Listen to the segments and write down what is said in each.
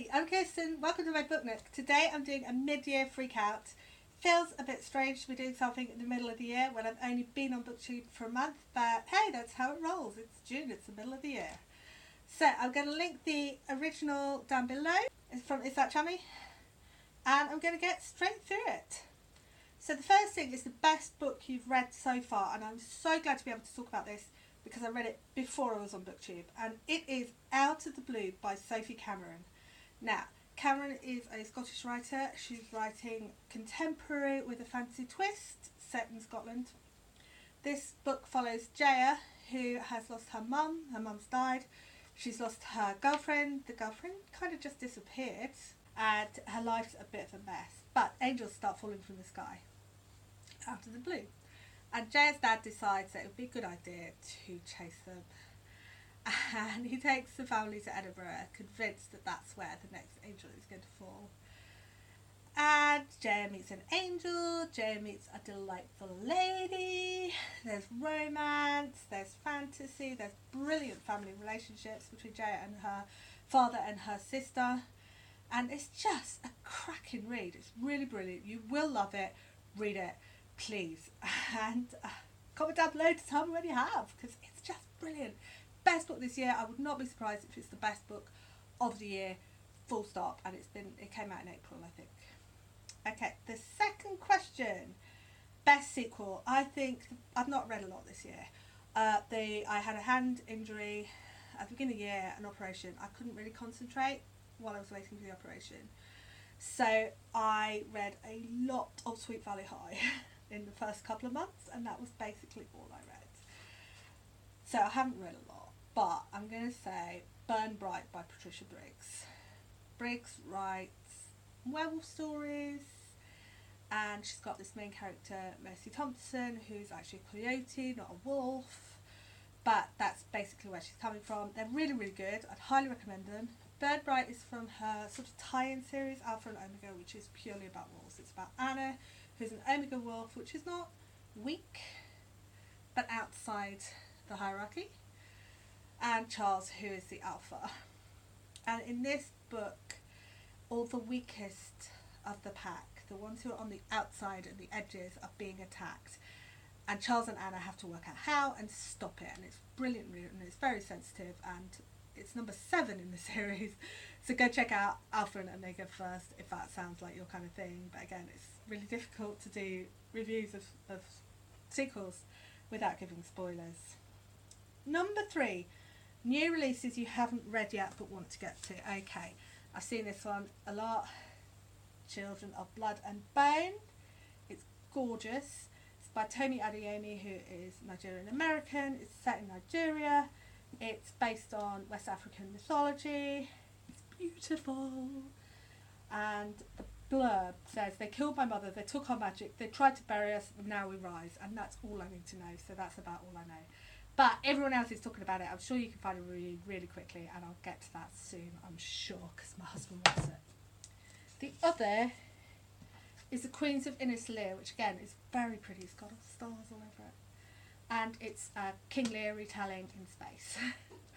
Hey, I'm Kirsten. Welcome to my book nook. Today I'm doing a mid-year freakout. Feels a bit strange to be doing something in the middle of the year when I've only been on BookTube for a month, but hey, that's how it rolls. It's June, it's the middle of the year. So I'm going to link the original down below. It's from Is That Chummy? And I'm going to get straight through it. So the first thing is the best book you've read so far, and I'm so glad to be able to talk about this because I read it before I was on BookTube, and it is Out of the Blue by Sophie Cameron. Now, Cameron is a Scottish writer. She's writing contemporary with a fantasy twist set in Scotland. This book follows Jaya, who has lost her mum. Her mum's died. She's lost her girlfriend. The girlfriend kind of just disappeared, and her life's a bit of a mess. But angels start falling from the sky out of the blue. And Jaya's dad decides that it would be a good idea to chase them. And he takes the family to Edinburgh, convinced that that's where the next angel is going to fall. And Jaya meets an angel, Jaya meets a delightful lady, there's romance, there's fantasy, there's brilliant family relationships between Jaya and her father and her sister. And it's just a cracking read. It's really brilliant. You will love it. Read it, please. And comment down below to tell me when you have, because it's just brilliant. Best book this year. I would not be surprised if it's the best book of the year, full stop. And it came out in April, I think. Okay, the second question, best sequel. I think I've not read a lot this year. I had a hand injury at the beginning of the year, an operation. I couldn't really concentrate while I was waiting for the operation, so I read a lot of Sweet Valley High in the first couple of months, and that was basically all I read. So I haven't read a lot, but I'm going to say Burn Bright by Patricia Briggs. Briggs writes werewolf stories, and she's got this main character, Mercy Thompson, who's actually a coyote, not a wolf, but that's basically where she's coming from. They're really, really good. I'd highly recommend them. Burn Bright is from her sort of tie-in series, Alpha and Omega, which is purely about wolves. It's about Anna, who's an Omega wolf, which is not weak, but outside the hierarchy, and Charles, who is the Alpha. And in this book, all the weakest of the pack, the ones who are on the outside and the edges, are being attacked. And Charles and Anna have to work out how and stop it. And it's brilliant, and it's very sensitive, and it's number 7 in the series, so go check out Alpha and Omega first if that sounds like your kind of thing. But again, it's really difficult to do reviews of sequels without giving spoilers. Number 3, new releases you haven't read yet but want to get to. Okay, I've seen this one a lot. Children of Blood and Bone. It's gorgeous. It's by Tony Adeyemi, who is Nigerian American. It's set in Nigeria. It's based on West African mythology. It's beautiful. And the blurb says, they killed my mother, they took our magic, they tried to bury us, and now we rise. And that's all I need to know, so that's about all I know. But everyone else is talking about it. I'm sure you can find a review really quickly, and I'll get to that soon, I'm sure, because my husband wants it. The other is The Queens of Innis Lear, which again is very pretty. It's got stars all over it. And it's King Lear retelling in space,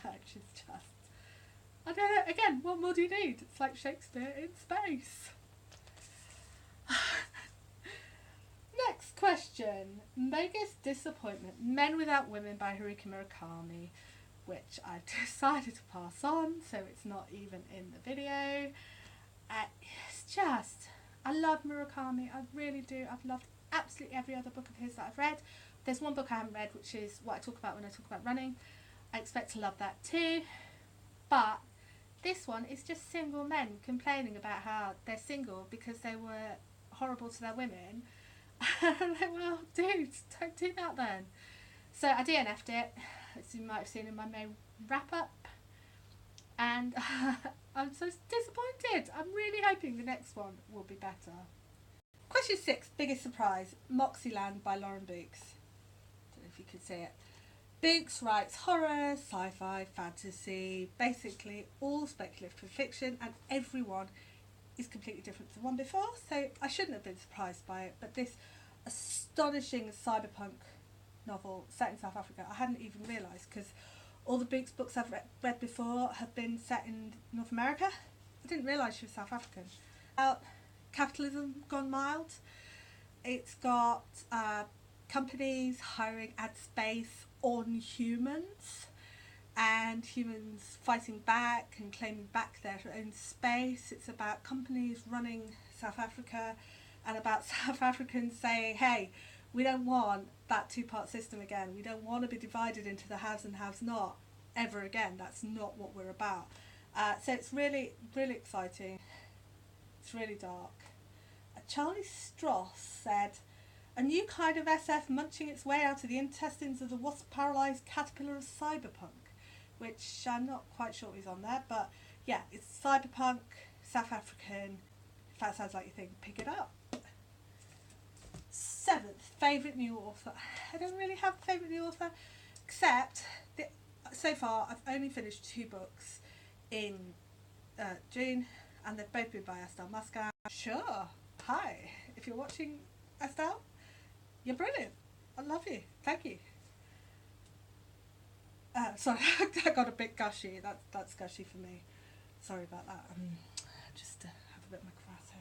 which is just, I don't know, again, what more do you need? It's like Shakespeare in space. Next question, biggest disappointment, Men Without Women by Haruki Murakami, which I've decided to pass on, so it's not even in the video. It's just, I love Murakami, I really do. I've loved absolutely every other book of his that I've read. There's one book I haven't read, which is what I talk about when I talk about running. I expect to love that too. But this one is just single men complaining about how they're single because they were horrible to their women. And I'm like, well, dude, don't do that then. So I DNF'd it, as you might have seen in my main wrap-up. And I'm so disappointed. I'm really hoping the next one will be better. Question 6, biggest surprise, Moxieland by Lauren Books. Don't know if you can see it. Books writes horror, sci-fi, fantasy, basically all speculative fiction, and everyone is completely different to the one before, so I shouldn't have been surprised by it. But this astonishing cyberpunk novel set in South Africa, I hadn't even realised, because all the Books books I've read before have been set in North America, I didn't realise she was South African. Capitalism gone mild. It's got companies hiring ad space on humans, and humans fighting back and claiming back their own space. It's about companies running South Africa, and about South Africans saying, hey, we don't want that two-part system again. We don't want to be divided into the haves and haves not ever again. That's not what we're about. So it's really, really exciting. It's really dark. Charlie Stross said, a new kind of SF munching its way out of the intestines of the wasp-paralysed caterpillar of cyberpunk, which I'm not quite sure is on there, but yeah, it's cyberpunk, South African. If that sounds like your thing, pick it up. 7th, favourite new author. I don't really have a favourite new author, except so far I've only finished 2 books in June, and they've both been by Estelle Muscat. Sure, hi, if you're watching, Estelle, you're brilliant. I love you. Thank you. Sorry, I got a bit gushy. That's gushy for me. Sorry about that. Just have a bit of my crass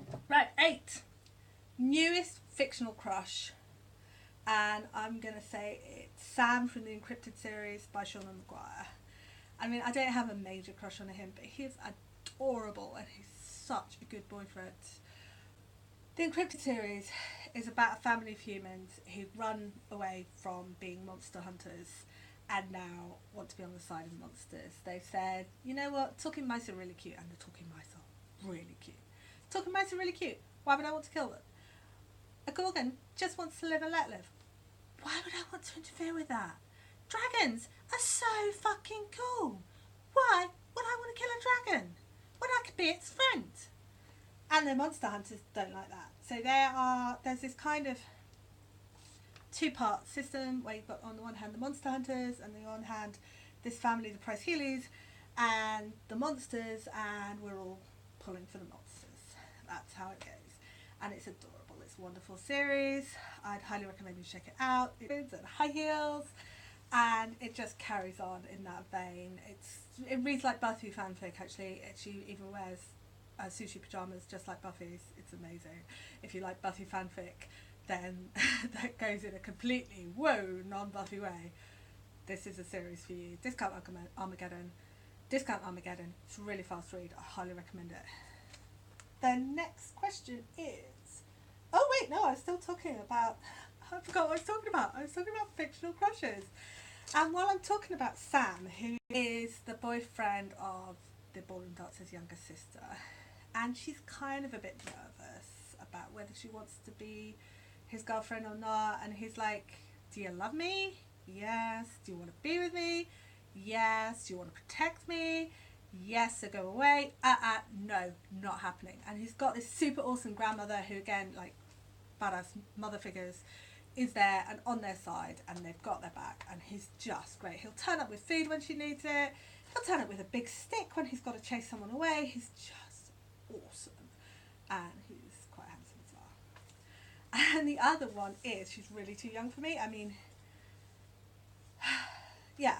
here. Right, 8. Newest fictional crush. And I'm going to say it's Sam from the Encrypted series by Sean Maguire. I mean, I don't have a major crush on him, but he's adorable and he's such a good boyfriend. The Encrypted series is about a family of humans who run away from being monster hunters and now want to be on the side of monsters. They've said, you know what, talking mice are really cute, and the talking mice are really cute. Talking mice are really cute. Why would I want to kill them? A gorgon just wants to live and let live. Why would I want to interfere with that? Dragons are so fucking cool. Why would I want to kill a dragon when I could be its friend? And the monster hunters don't like that. So there's this kind of 2-part system where you've got on the one hand the monster hunters, and on the one hand this family, the Price Healeys, and the monsters, and we're all pulling for the monsters. That's how it goes. And it's adorable. It's a wonderful series. I'd highly recommend you check it out. It's at high heels, and it just carries on in that vein. It reads like Buffy fanfic, actually. She even wears sushi pajamas just like Buffy's. It's amazing. If you like Buffy fanfic, then that goes in a completely non-Buffy way. This is a series for you. Discount Armageddon. It's a really fast read. I highly recommend it. The next question is... Oh wait, no, I was still talking about... I forgot what I was talking about. I was talking about fictional crushes. And while I'm talking about Sam, who is the boyfriend of the Ballroom Dancer's younger sister, and she's kind of a bit nervous about whether she wants to be his girlfriend or not, and he's like, do you love me? Yes. Do you want to be with me? Yes. Do you want to protect me? Yes. So go away. No, not happening. And he's got this super awesome grandmother who, again, like badass mother figures, is there and on their side, and they've got their back, and he's just great. He'll turn up with food when she needs it. He'll turn up with a big stick when he's got to chase someone away. He's just awesome, and he's quite handsome as well. And the other one is, she's really too young for me. I mean, yeah,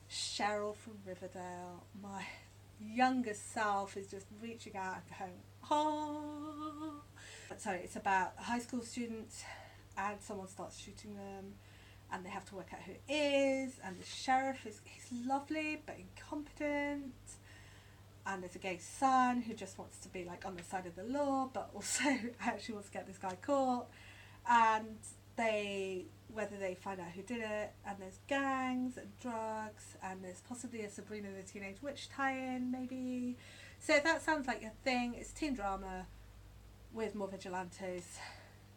Cheryl from Riverdale. My younger self is just reaching out and going, oh. Sorry, it's about high school students, and someone starts shooting them, and they have to work out who it is, and the sheriff he's lovely but incompetent, and there's a gay son who just wants to be like on the side of the law but also actually wants to get this guy caught, and whether they find out who did it, and there's gangs and drugs, and there's possibly a Sabrina the Teenage Witch tie-in maybe. So if that sounds like your thing, it's teen drama with more vigilantes,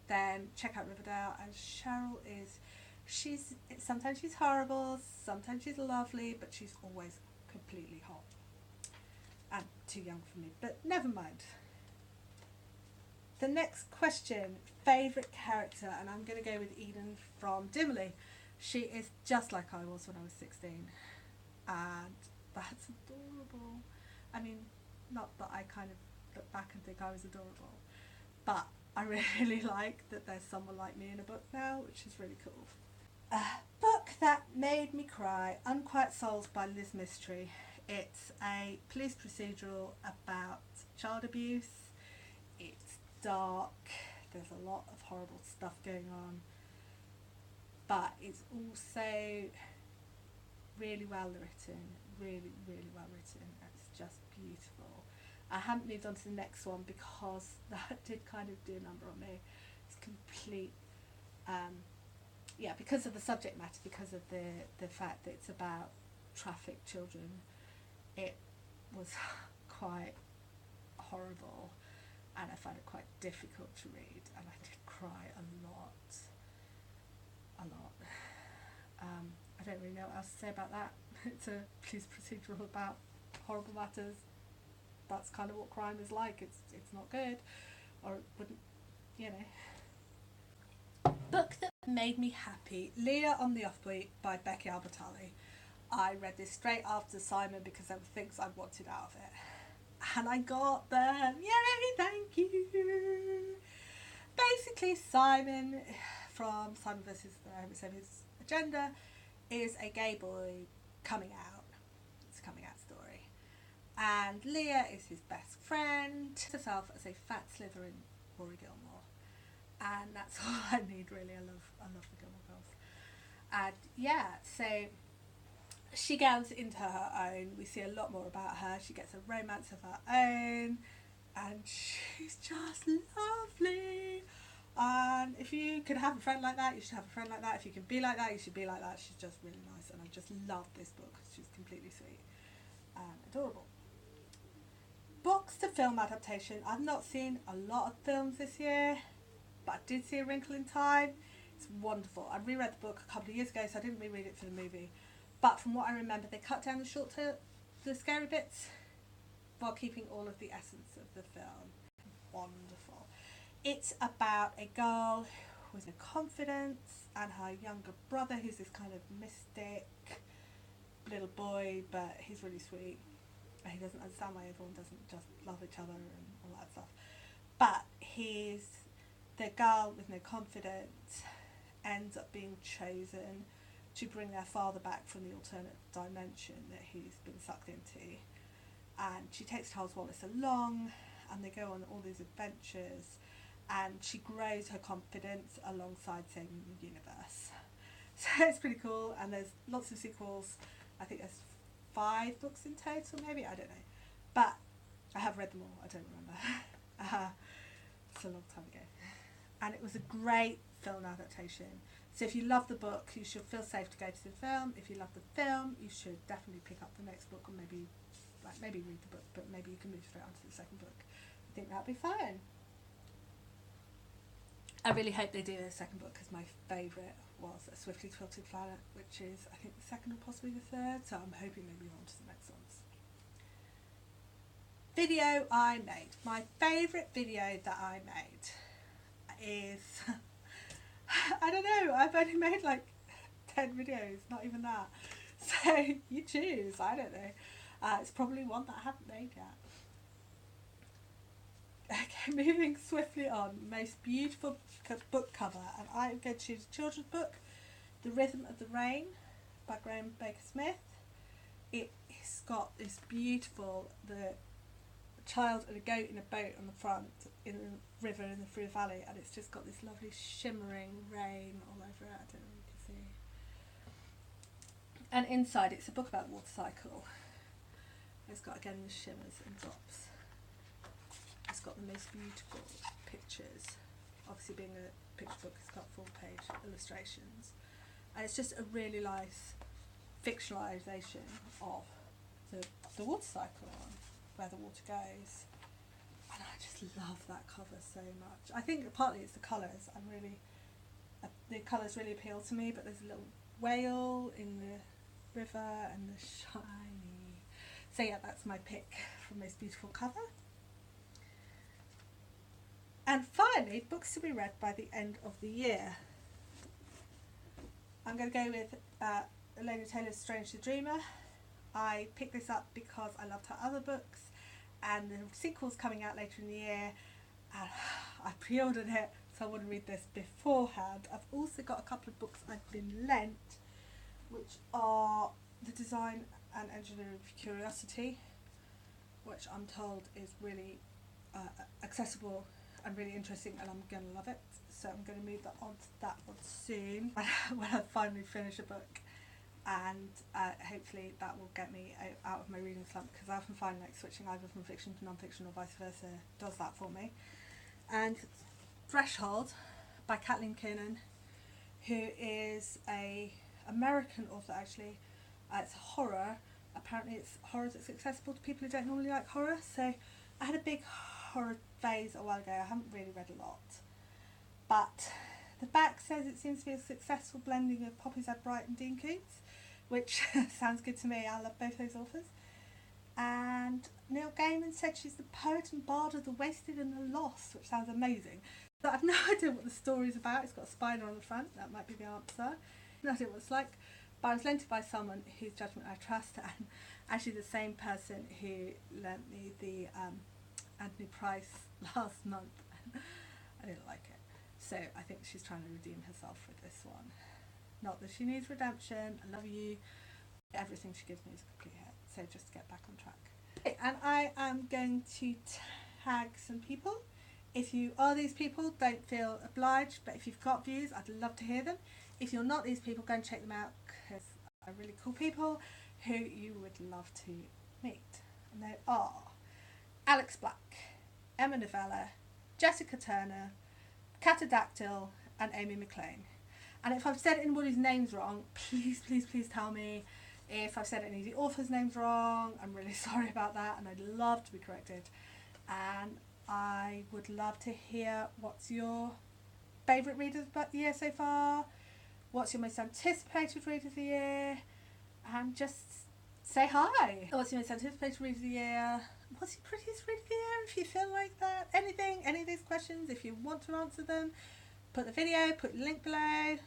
then check out Riverdale. And Cheryl sometimes she's horrible, sometimes she's lovely, but she's always completely hot. And too young for me, but never mind. The next question, favourite character, and I'm going to go with Eden from Dimly. She is just like I was when I was 16, and that's adorable. I mean, not that I kind of look back and think I was adorable, but I really like that there's someone like me in a book now, which is really cool. A book that made me cry, Unquiet Souls by Liz Mystery. It's a police procedural about child abuse. It's dark, there's a lot of horrible stuff going on, but it's also really well written, really well written. It's just beautiful. I haven't moved on to the next one because that did kind of do a number on me. It's complete, because of the subject matter, because of the fact that it's about trafficked children. It was quite horrible, and I found it quite difficult to read, and I did cry a lot. I don't really know what else to say about that. It's a police procedural about horrible matters. That's kind of what crime is like. It's not good, or it wouldn't, you know. Book that made me happy: Leah on the Offbeat by Becky Albertalli. I read this straight after Simon because there were things I wanted out of it, and I got them. Yay, thank you. Basically, Simon from Simon vs. His Agenda is a gay boy coming out. It's a coming out story. And Leah is his best friend, herself as a fat Slytherin Rory Gilmore. And that's all I need, really. I love the Gilmore Girls. And yeah, so she gets into her own. We see a lot more about her. She gets a romance of her own, and she's just lovely. And if you can have a friend like that, you should have a friend like that. If you can be like that, you should be like that. She's just really nice, and I just love this book. She's completely sweet and adorable. Books to film adaptation. I've not seen a lot of films this year, but I did see A Wrinkle in Time. It's wonderful. I reread the book a couple of years ago, so I didn't reread it for the movie. But from what I remember, they cut down the scary bits while keeping all of the essence of the film. Wonderful. It's about a girl with no confidence and her younger brother, who's this kind of mystic little boy, but he's really sweet. He doesn't understand why everyone doesn't just love each other and all that stuff. But the girl with no confidence ends up being chosen to bring their father back from the alternate dimension that he's been sucked into. And she takes Charles Wallace along, and they go on all these adventures, and she grows her confidence alongside saving the universe. So it's pretty cool, and there's lots of sequels. I think there's 5 books in total, maybe, I don't know. But I have read them all, I don't remember. It's a long time ago. And it was a great film adaptation. So if you love the book, you should feel safe to go to the film. If you love the film, you should definitely pick up the next book, or maybe read the book, but maybe you can move straight on to the second book. I think that'll be fun. I really hope they do a second book, because my favourite was A Swiftly Tilted Planet, which is, I think, the second or possibly the third, so I'm hoping they move on to the next ones. Video I made. My favourite video that I made is, I don't know, I've only made like 10 videos, not even that. So you choose, I don't know. It's probably one that I haven't made yet. Okay, moving swiftly on. Most beautiful book cover, and I'm going to choose a children's book, The Rhythm of the Rain by Graham Baker Smith. It's got this beautiful, the child and a goat in a boat on the front in the river in the through the valley, and it's just got this lovely shimmering rain all over it. I don't know if you can see. And inside, it's a book about the water cycle. It's got, again, the shimmers and drops. It's got the most beautiful pictures. Obviously, being a picture book, it's got full-page illustrations, and it's just a really nice fictionalisation of the water cycle and where the water goes. And I just love that cover so much. I think partly it's the colours. The colours really appeal to me. But there's a little whale in the river and the shiny. So yeah, that's my pick for most beautiful cover. And finally, books to be read by the end of the year. I'm going to go with Elena Taylor's Strange the Dreamer. I picked this up because I loved her other books, and the sequel's coming out later in the year, and I pre-ordered it, so I want to read this beforehand. I've also got a couple of books I've been lent, which are The Design and Engineering of Curiosity, which I'm told is really accessible and really interesting, and I'm going to love it. So I'm going to move that on to that one soon when I finally finish a book, and hopefully that will get me out of my reading slump, because I often find like switching either from fiction to non-fiction or vice versa does that for me. And Threshold by Kathleen Kiernan, who is a American author actually. It's horror. Apparently it's horror that's accessible to people who don't normally like horror. So I had a big horror phase a while ago. I haven't really read a lot, but the back says it seems to be a successful blending of Poppy Zadbright and Dean Koontz, which sounds good to me. I love both those authors. And Neil Gaiman said she's the poet and bard of the wasted and the lost, which sounds amazing. But I've no idea what the story's about. It's got a spider on the front. That might be the answer. No idea what it's like. But I was lent it by someone whose judgment I trust, and actually the same person who lent me the Anthony Price last month. I didn't like it. So I think she's trying to redeem herself with this one. Not that she needs redemption. I love you. Everything she gives me is a complete hit. So just get back on track. Okay, and I am going to tag some people. If you are these people, don't feel obliged, but if you've got views, I'd love to hear them. If you're not these people, go and check them out, because they're really cool people who you would love to meet. And they are Alex Black, Emma Novella, Jessica Turner, Katadactyl, and Amy McLean. And if I've said anybody's names wrong, please, please, please tell me. If I've said any of the authors' names wrong, I'm really sorry about that, and I'd love to be corrected. And I would love to hear what's your favourite read of the year so far, what's your most anticipated read of the year, and just say hi. What's your most anticipated read of the year? What's your prettiest read of the year, if you feel like that? Anything, any of these questions, if you want to answer them, put the video, put the link below,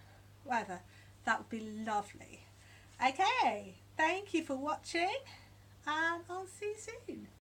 whatever. That would be lovely. Okay, thank you for watching, and I'll see you soon.